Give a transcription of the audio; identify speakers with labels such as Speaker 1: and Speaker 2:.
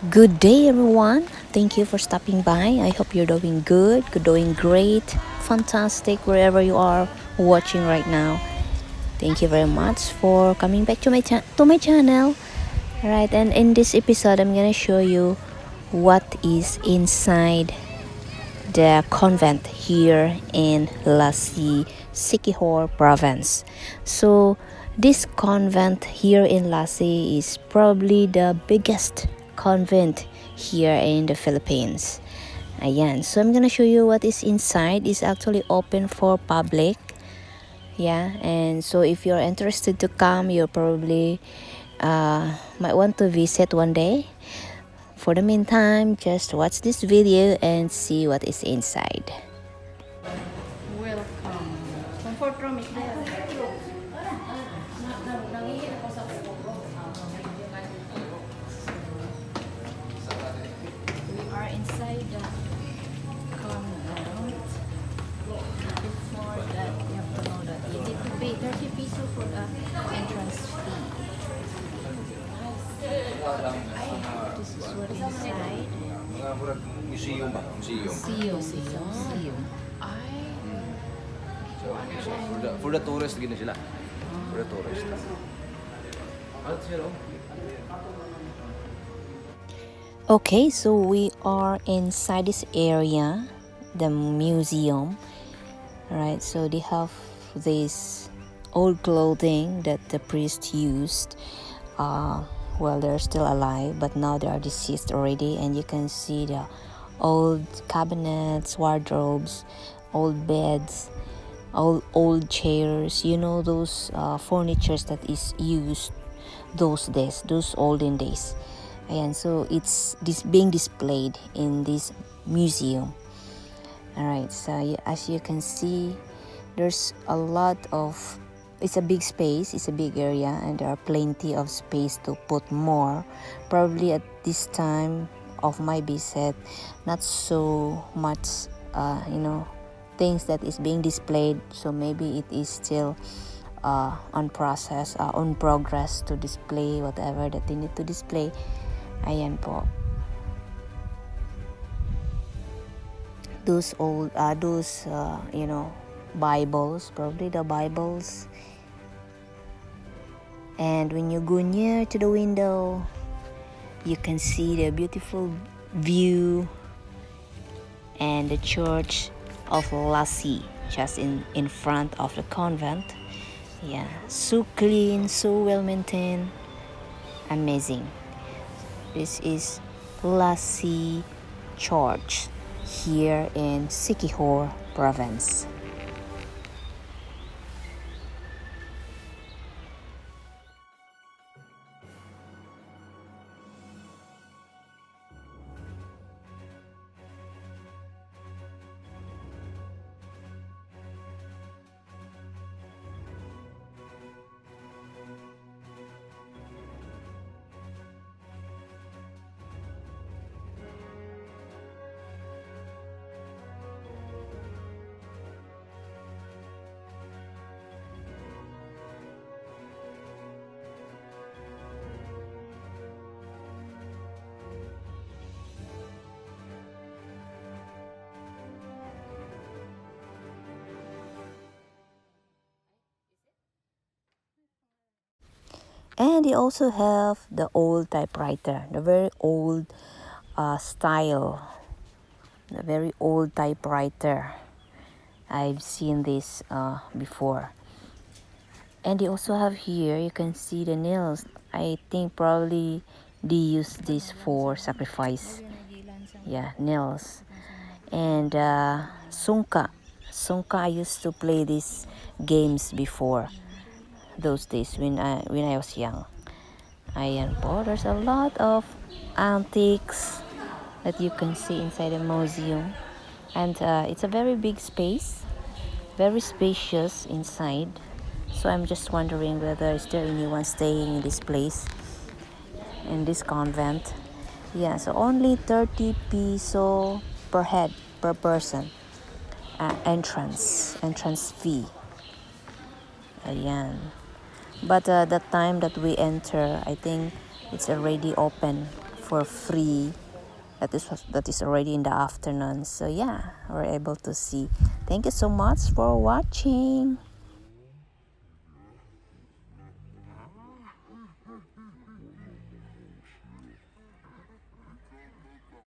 Speaker 1: Good day, everyone. Thank you for stopping by. I hope you're doing good, you're doing great, fantastic, wherever you are watching right now. Thank you very much for coming back to my channel. All right, and in this episode, I'm gonna show you what is inside the convent here in Lazi, Siquijor province. So this convent here in Lazi is probably the biggest convent here in the Philippines. Ayan. So I'm gonna show you what is inside. It's actually open for public. Yeah, and so if you're interested to come, you probably might want to visit one day. For the meantime, just watch this video and see what is inside. Welcome. Comfort room is there. We are inside the convent. Before that, you have to know that you need to pay 30 pesos for the entrance fee. This is what inside.
Speaker 2: Museum ba? Museum.
Speaker 1: Museum.
Speaker 2: For the tourist gini sila. For the tourist.
Speaker 1: Okay, so we are inside this area, the museum. Right, so they have this old clothing that the priest used while they're still alive, but now they are deceased already, and you can see the old cabinets, wardrobes, old beds, old chairs, those furnitures that is used those days, those olden days. And so it's being displayed in this museum. All right, so as you can see, there's a lot of, it's a big space, it's a big area, and there are plenty of space to put more. Probably at this time of my visit, not so much things that is being displayed, so maybe it is still on progress to display whatever that they need to display. Ayan po. Those old Bibles, probably the Bibles. And when you go near to the window, you can see the beautiful view and the church of Lazi just in front of the convent. Yeah, so clean, so well maintained, amazing. This is Lazi Church here in Siquijor province. And they also have the old typewriter, the very old style, the very old typewriter. I've seen this before. And they also have here, you can see the nails. I think probably they use this for sacrifice. Yeah, nails. And sungka. Sungka, I used to play these games before. Those days when I was young. Ayan po, there's a lot of antiques that you can see inside the museum, and it's a very big space, very spacious inside. So I'm just wondering whether is there anyone staying in this place, in this convent. Yeah, so only 30 peso per head per person, entrance fee. Ayan. But the time that we enter, I think it's already open for free. That is already in the afternoon. So yeah, we're able to see. Thank you so much for watching.